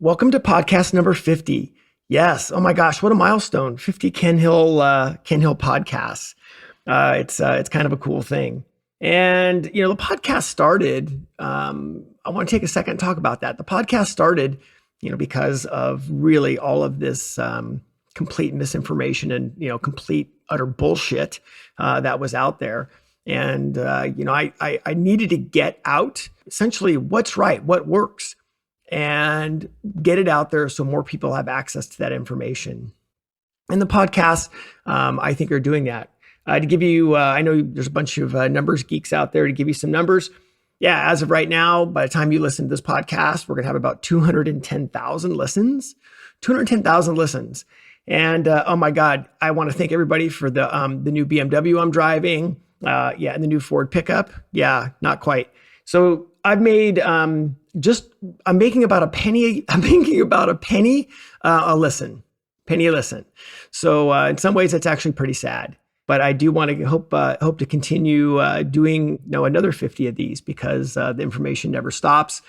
Welcome to podcast number 50. Yes. Oh my gosh, what a milestone. 50 Ken Hill podcasts. It's kind of a cool thing. And, the podcast started, I want to take a second and talk about that. The podcast started, because of really all of this complete misinformation and, complete utter bullshit that was out there. And, I needed to get out essentially what's right, what works, and get it out there so more people have access to that information. And the podcasts, I think, are doing that. To give you, I know there's a bunch of numbers geeks out there. To give you some numbers, yeah, as of right now, by the time you listen to this podcast, we're going to have about 210,000 listens. 210,000 listens. And oh my God, I want to thank everybody for the new BMW I'm driving. And the new Ford pickup. Yeah, not quite. So I've made I'm making about a penny. I'm making about a penny a listen. Penny a listen. So in some ways, it's actually pretty sad. But I do want to hope to continue doing another 50 of these because the information never stops.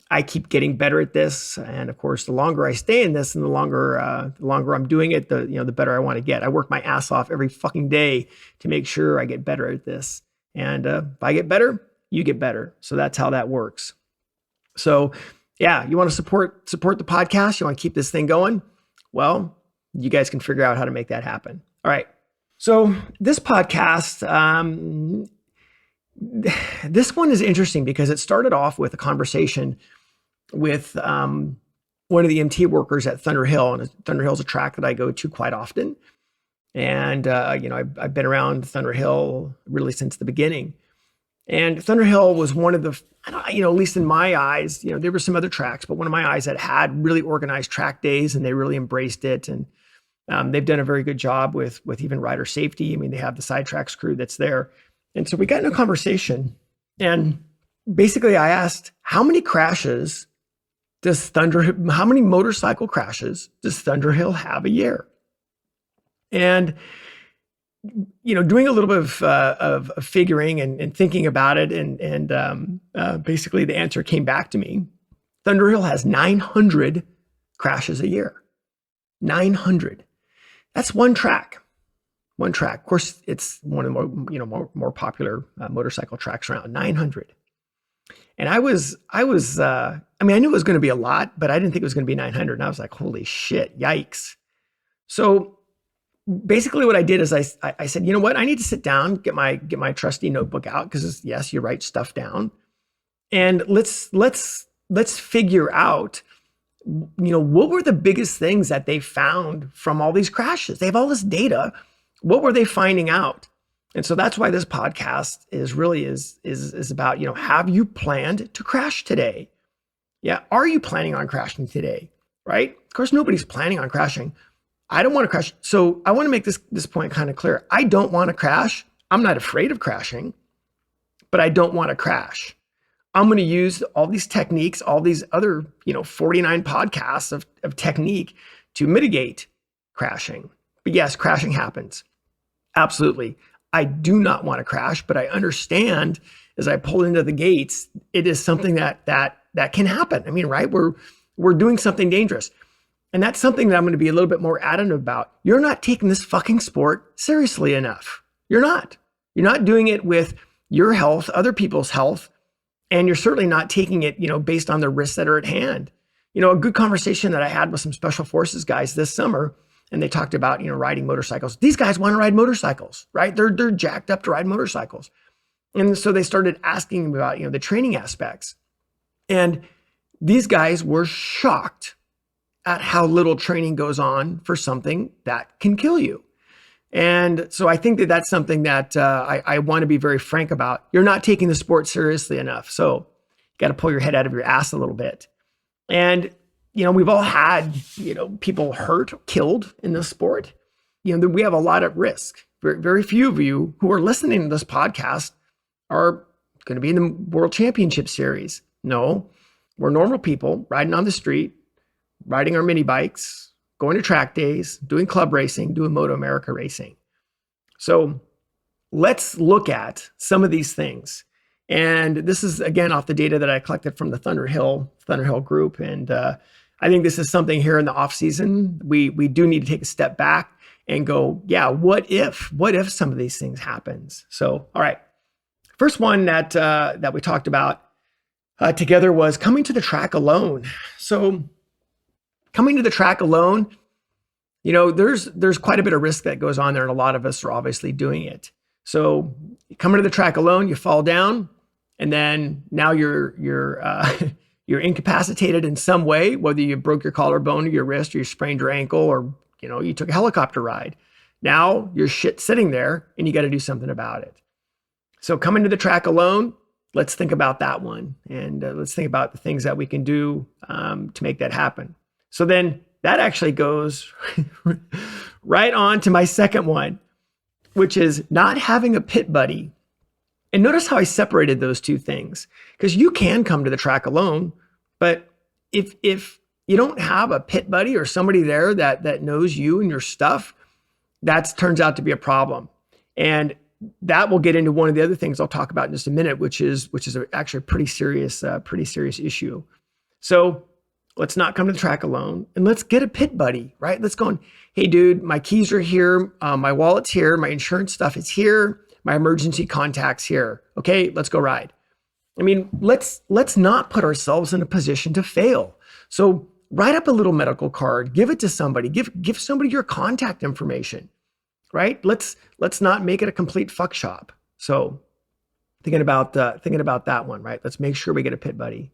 I keep getting better at this, and of course, the longer I stay in this, and the longer I'm doing it, the better I want to get. I work my ass off every fucking day to make sure I get better at this. And if I get better, you get better. So that's how that works. So yeah, you want to support the podcast. You want to keep this thing going. Well, you guys can figure out how to make that happen. All right. So this podcast, this one is interesting because it started off with a conversation with one of the MT workers at Thunder Hill, and Thunder Hill is a track that I go to quite often. And I've been around Thunder Hill really since the beginning. And Thunder Hill was one of the, at least in my eyes, there were some other tracks, but one of my eyes that had really organized track days, and they really embraced it. And they've done a very good job with even rider safety. I mean, they have the sidetracks crew that's there. And so we got in a conversation, and basically I asked, how many motorcycle crashes does Thunder Hill have a year? And, doing a little bit of figuring and thinking about it, and basically the answer came back to me. Thunder Hill has 900 crashes a year. 900. That's one track. One track. Of course, it's one of the more popular motorcycle tracks around. 900. And I knew it was going to be a lot, but I didn't think it was going to be 900. And I was like, holy shit, yikes. So basically what I did is I said, you know what? I need to sit down, get my trusty notebook out, because yes, you write stuff down. And let's figure out, what were the biggest things that they found from all these crashes? They have all this data. What were they finding out? And so that's why this podcast is about, have you planned to crash today? Yeah. Are you planning on crashing today? Right? Of course, nobody's planning on crashing. I don't want to crash. So I want to make this point kind of clear. I don't want to crash. I'm not afraid of crashing, but I don't want to crash. I'm going to use all these techniques, all these other, 49 podcasts of technique to mitigate crashing. But yes, crashing happens. Absolutely. I do not want to crash, but I understand as I pull into the gates, it is something that can happen. I mean, right? We're doing something dangerous. And that's something that I'm going to be a little bit more adamant about. You're not taking this fucking sport seriously enough. You're not. You're not doing it with your health, other people's health, and you're certainly not taking it, based on the risks that are at hand. A good conversation that I had with some special forces guys this summer, and they talked about, riding motorcycles. These guys want to ride motorcycles, right? They're jacked up to ride motorcycles. And so they started asking about, the training aspects. And these guys were shocked at how little training goes on for something that can kill you. And so I think that that's something that I want to be very frank about. You're not taking the sport seriously enough. So you got to pull your head out of your ass a little bit. And, we've all had, people hurt, killed in this sport. We have a lot at risk. Very, very few of you who are listening to this podcast are going to be in the World Championship Series. No, we're normal people riding on the street, riding our mini bikes, going to track days, doing club racing, doing Moto America racing. So let's look at some of these things. And this is, again, off the data that I collected from the Thunder Hill group. And I think this is something here in the off season. We do need to take a step back and go, yeah, what if some of these things happens? So, all right. First one that we talked about together was coming to the track alone. So coming to the track alone, there's quite a bit of risk that goes on there, and a lot of us are obviously doing it. So coming to the track alone, you fall down, and then now you're you're incapacitated in some way, whether you broke your collarbone or your wrist, or you sprained your ankle, or you took a helicopter ride. Now you're sitting there, and you got to do something about it. So coming to the track alone, let's think about that one, and let's think about the things that we can do to make that happen. So then that actually goes right on to my second one, which is not having a pit buddy. And notice how I separated those two things, because you can come to the track alone, but if you don't have a pit buddy or somebody there that knows you and your stuff, that turns out to be a problem. And that will get into one of the other things I'll talk about in just a minute, which is actually a pretty serious issue. So let's not come to the track alone, and let's get a pit buddy, right? Let's go, hey dude, my keys are here, my wallet's here, my insurance stuff is here, my emergency contact's here. Okay, let's go ride. I mean, let's not put ourselves in a position to fail. So write up a little medical card, give it to somebody, give somebody your contact information, right? Let's not make it a complete fuck shop. So thinking about that one, right? Let's make sure we get a pit buddy.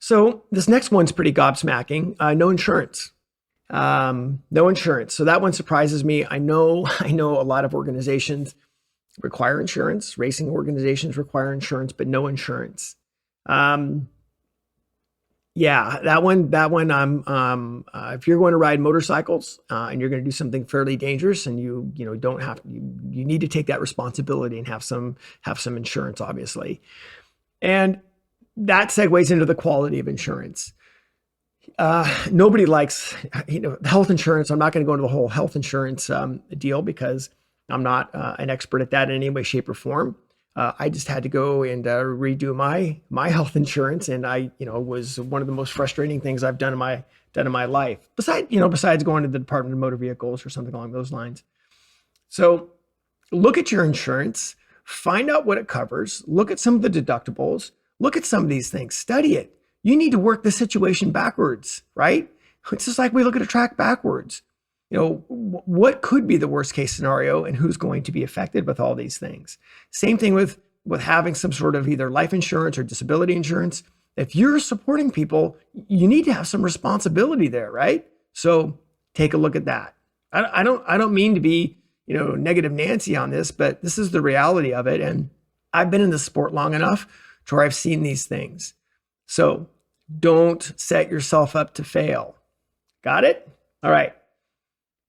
So this next one's pretty gobsmacking. No insurance. No insurance. So that one surprises me. I know a lot of organizations require insurance. Racing organizations require insurance, but no insurance. Yeah, that one. If you're going to ride motorcycles and you're going to do something fairly dangerous, and you need to take that responsibility and have some insurance, obviously. And that segues into the quality of insurance. Nobody likes health insurance. I'm not going to go into the whole health insurance deal, because I'm not an expert at that in any way, shape, or form. I just had to go and redo my health insurance, and was one of the most frustrating things I've done in my life. Besides going to the Department of Motor Vehicles or something along those lines. So look at your insurance, find out what it covers, look at some of the deductibles, look at some of these things, study it. You need to work the situation backwards, right? It's just like we look at a track backwards. What could be the worst case scenario, and who's going to be affected with all these things? Same thing with having some sort of either life insurance or disability insurance. If you're supporting people, you need to have some responsibility there, right? So take a look at that. I don't mean to be, negative Nancy on this, but this is the reality of it. And I've been in the sport long enough to where I've seen these things. So don't set yourself up to fail. Got it? All right.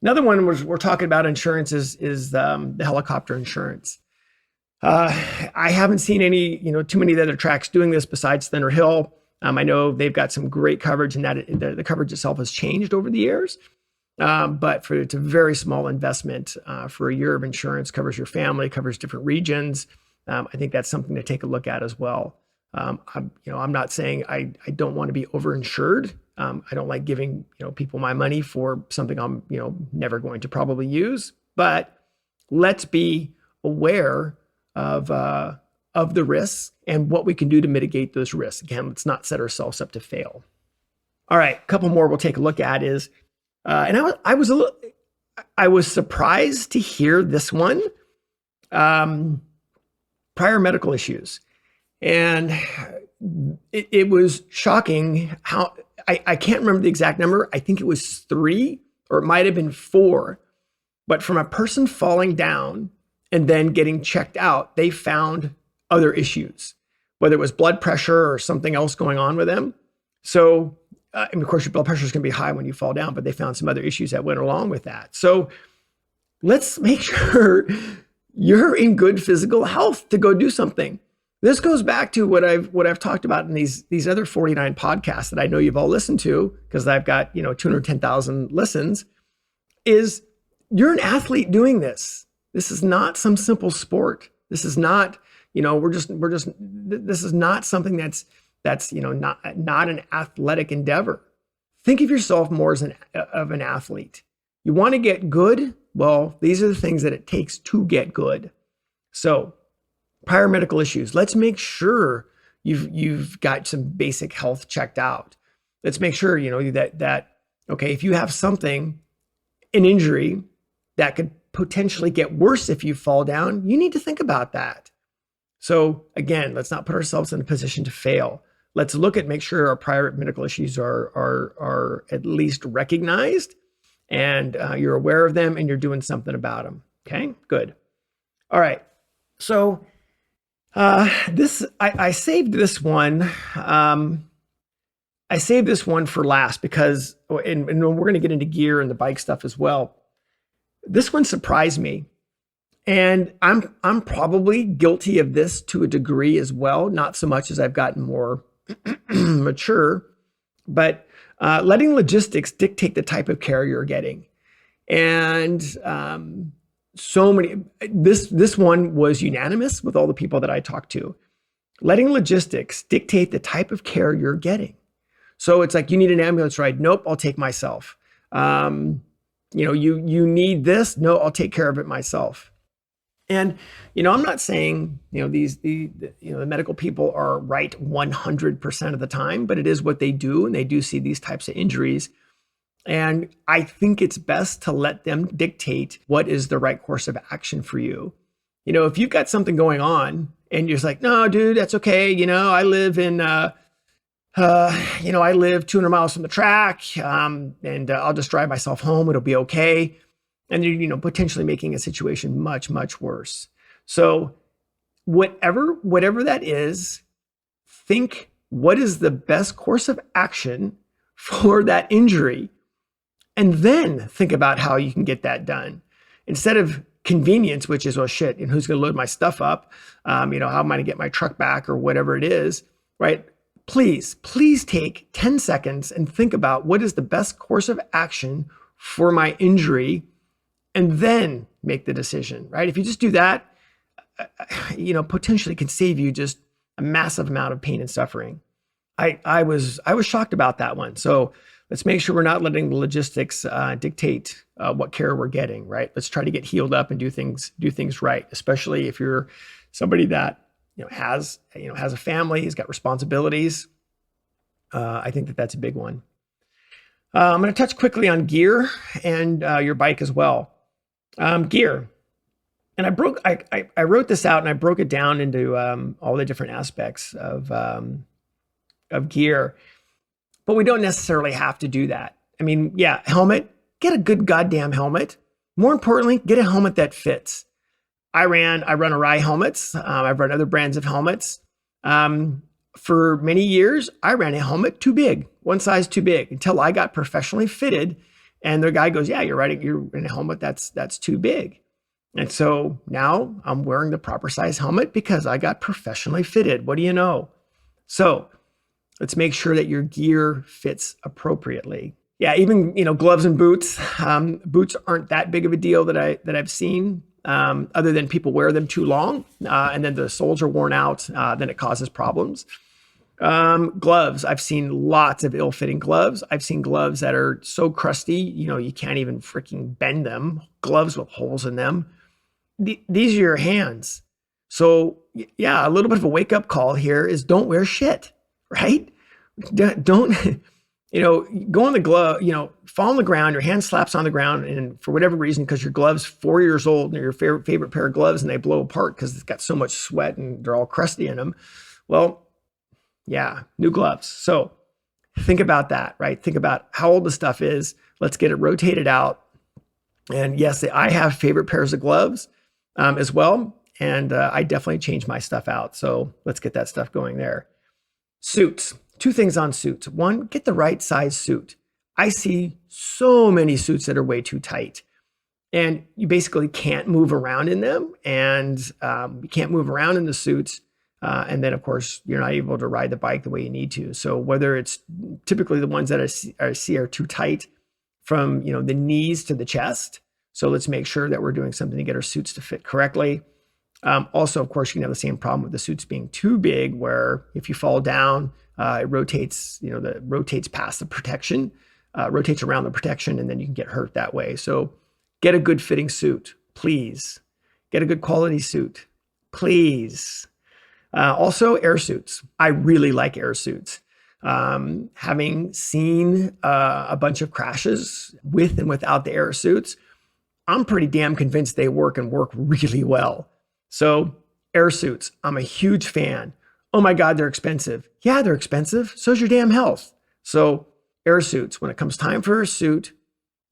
Another one we're talking about insurance is the helicopter insurance. I haven't seen any, too many of the other tracks doing this besides Thunder Hill. I know they've got some great coverage, and that the coverage itself has changed over the years. But it's a very small investment for a year of insurance, covers your family, covers different regions. I think that's something to take a look at as well. I'm not saying I don't want to be overinsured. I don't like giving, people my money for something I'm, never going to probably use, but let's be aware of the risks and what we can do to mitigate those risks. Again, let's not set ourselves up to fail. All right. A couple more we'll take a look at is, and I was surprised to hear this one, prior medical issues. And it was shocking how, I can't remember the exact number. I think it was 3, or it might have been 4, but from a person falling down and then getting checked out, they found other issues, whether it was blood pressure or something else going on with them. So, and of course, your blood pressure is going to be high when you fall down, but they found some other issues that went along with that. So let's make sure you're in good physical health to go do something. This goes back to what I've talked about in these other 49 podcasts that I know you've all listened to, because I've got 210,000 listens. Is you're an athlete doing this. This is not some simple sport. This is not this is not something that's not an athletic endeavor. think of yourself more as of an athlete. You want to get good? Well, these are the things that it takes to get good. So prior medical issues. Let's make sure you've got some basic health checked out. Let's make sure, that okay, if you have something, an injury that could potentially get worse if you fall down, you need to think about that. So again, let's not put ourselves in a position to fail. Let's look at, make sure our prior medical issues are at least recognized, and you're aware of them and you're doing something about them. Okay, good. All right. So I saved this one. I saved this one for last because, and we're going to get into gear and the bike stuff as well. This one surprised me, and I'm probably guilty of this to a degree as well. Not so much as I've gotten more mature, but letting logistics dictate the type of care you're getting. And so many, this one was unanimous with all the people that I talked to. Letting logistics dictate the type of care you're getting. So it's like, you need an ambulance ride. Nope, I'll take myself. You need this. No, I'll take care of it myself. And, I'm not saying, the medical people are right 100% of the time, but it is what they do. And they do see these types of injuries. And I think it's best to let them dictate what is the right course of action for you. If you've got something going on and you're just like, no, dude, that's okay. I live in, I live 200 miles from the track, and I'll just drive myself home. It'll be okay. And you're, potentially making a situation much, much worse. So whatever that is, think, what is the best course of action for that injury? And then think about how you can get that done. Instead of convenience, which is, oh shit, and who's going to load my stuff up? How am I going to get my truck back or whatever it is, right? Please take 10 seconds and think about what is the best course of action for my injury, and then make the decision, right? If you just do that, potentially can save you just a massive amount of pain and suffering. I was shocked about that one. So let's make sure we're not letting the logistics dictate what care we're getting, right? Let's try to get healed up and do things right, especially if you're somebody that has a family, has got responsibilities. I think that's a big one. I'm going to touch quickly on gear and your bike as well. Gear, and I wrote this out and I broke it down into all the different aspects of gear, but we don't necessarily have to do that. I mean, yeah, helmet, get a good goddamn helmet. More importantly, get a helmet that fits. I run Arai helmets. I've run other brands of helmets. For many years, I ran a helmet too big, one size too big, until I got professionally fitted. And the guy goes, yeah, you're in a helmet that's too big. And so now I'm wearing the proper size helmet because I got professionally fitted. What do you know? So let's make sure that your gear fits appropriately. Yeah, even gloves and boots. Boots aren't that big of a deal that I've seen. Other than people wear them too long, and then the soles are worn out, then it causes problems. Gloves, I've seen lots of ill-fitting gloves. I've seen gloves that are so crusty, you can't even freaking bend them. Gloves with holes in them. These are your hands. So yeah, a little bit of a wake-up call here is don't wear shit, right? Don't, go on the glove, fall on the ground, your hand slaps on the ground, and for whatever reason, because your glove's 4 years old and your favorite pair of gloves and they blow apart because it's got so much sweat and they're all crusty in them. Well, yeah, new gloves. So think about that, right? Think about how old the stuff is. Let's get it rotated out. And yes, I have favorite pairs of gloves as well. And I definitely change my stuff out. So let's get that stuff going there. Suits. Two things on suits. One, get the right size suit. I see so many suits that are way too tight, and you basically can't move around in them, and you can't move around in the suits. And then of course you're not able to ride the bike the way you need to. So whether it's typically the ones that I see are too tight from, the knees to the chest. So let's make sure that we're doing something to get our suits to fit correctly. Also, of course, you can have the same problem with the suits being too big, where if you fall down, it rotates, rotates past the protection. rotates around the protection, and then you can get hurt that way. So get a good fitting suit, please. Get a good quality suit, please. Also, air suits. I really like air suits. Having seen a bunch of crashes with and without the air suits, I'm pretty damn convinced they work and work really well. So air suits, I'm a huge fan. Oh my God, they're expensive. Yeah, they're expensive. So's your damn health. So air suits, when it comes time for a suit,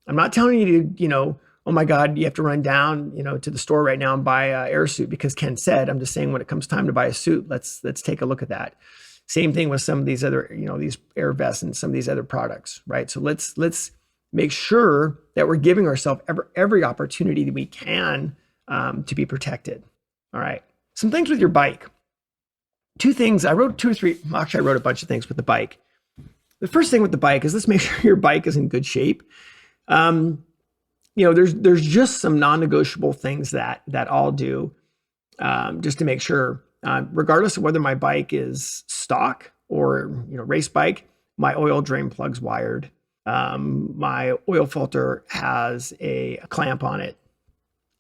I'm not telling you to, oh my God, you have to run down, to the store right now and buy an air suit because Ken said. I'm just saying when it comes time to buy a suit, let's take a look at that. Same thing with some of these other, these air vests and some of these other products, right? So let's make sure that we're giving ourselves every opportunity that we can to be protected. All right. Some things with your bike. 2 things. I wrote 2 or 3. Actually, I wrote a bunch of things with the bike. The first thing with the bike is let's make sure your bike is in good shape. There's just some non-negotiable things that I'll do just to make sure, regardless of whether my bike is stock or race bike, my oil drain plug's wired. My oil filter has a clamp on it,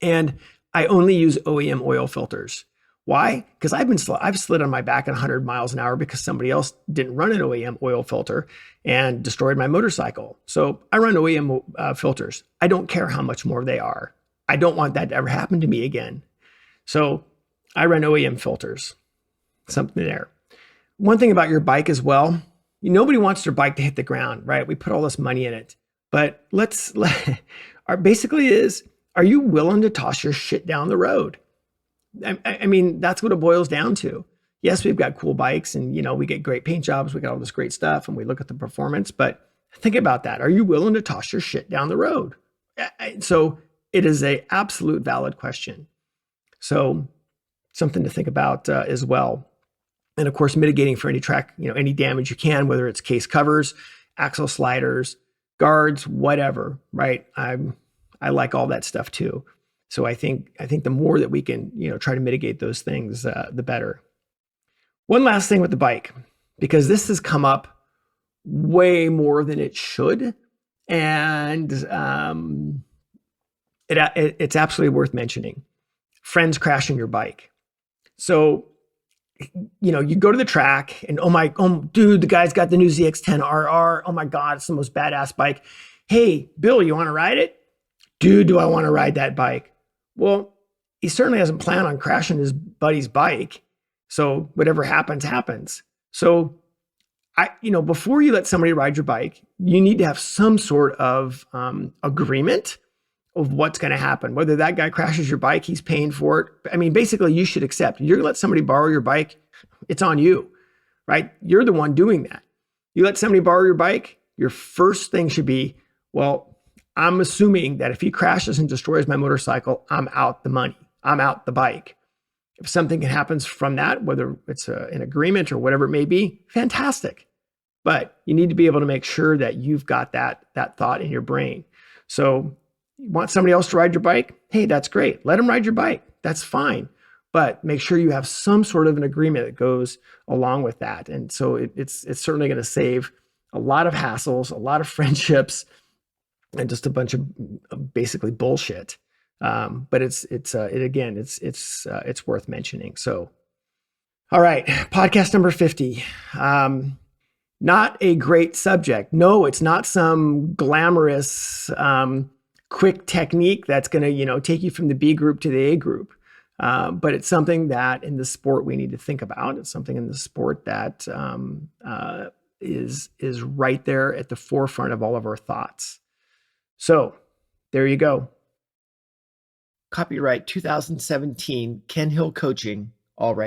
and I only use OEM oil filters. Why? Because I've slid on my back at 100 miles an hour because somebody else didn't run an OEM oil filter and destroyed my motorcycle. So I run OEM filters. I don't care how much more they are. I don't want that to ever happen to me again. So I run OEM filters. Something there. One thing about your bike as well, nobody wants their bike to hit the ground, right? We put all this money in it, but are you willing to toss your shit down the road? I mean, that's what it boils down to. Yes, we've got cool bikes and, we get great paint jobs. We got all this great stuff and we look at the performance, but think about that. Are you willing to toss your shit down the road? So it is a absolute valid question. So something to think about as well. And of course, mitigating for any any damage you can, whether it's case covers, axle sliders, guards, whatever, right? I like all that stuff too. So I think the more that we can, try to mitigate those things, the better. One last thing with the bike, because this has come up way more than it should, and it's absolutely worth mentioning. Friends crashing your bike. So, you go to the track and dude, the guy's got the new ZX10RR. Oh my God, it's the most badass bike. Hey, Bill, you want to ride it? Dude, do I want to ride that bike? Well, he certainly hasn't planned on crashing his buddy's bike. So whatever happens, happens. So before you let somebody ride your bike, you need to have some sort of agreement of what's going to happen. Whether that guy crashes your bike, he's paying for it. I mean, basically you should accept. You're going to let somebody borrow your bike, it's on you, right? You're the one doing that. You let somebody borrow your bike, your first thing should be, well, I'm assuming that if he crashes and destroys my motorcycle, I'm out the money. I'm out the bike. If something happens from that, whether it's an agreement or whatever it may be, fantastic. But you need to be able to make sure that you've got that thought in your brain. So you want somebody else to ride your bike? Hey, that's great. Let them ride your bike. That's fine. But make sure you have some sort of an agreement that goes along with that. And so it's certainly going to save a lot of hassles, a lot of friendships, and just a bunch of basically bullshit. But it's worth mentioning. So, all right, podcast number 50. Not a great subject. No, it's not some glamorous, quick technique that's going to, take you from the B group to the A group. But it's something that in the sport we need to think about. It's something in the sport that is right there at the forefront of all of our thoughts. So there you go. Copyright 2017, Ken Hill Coaching, all right.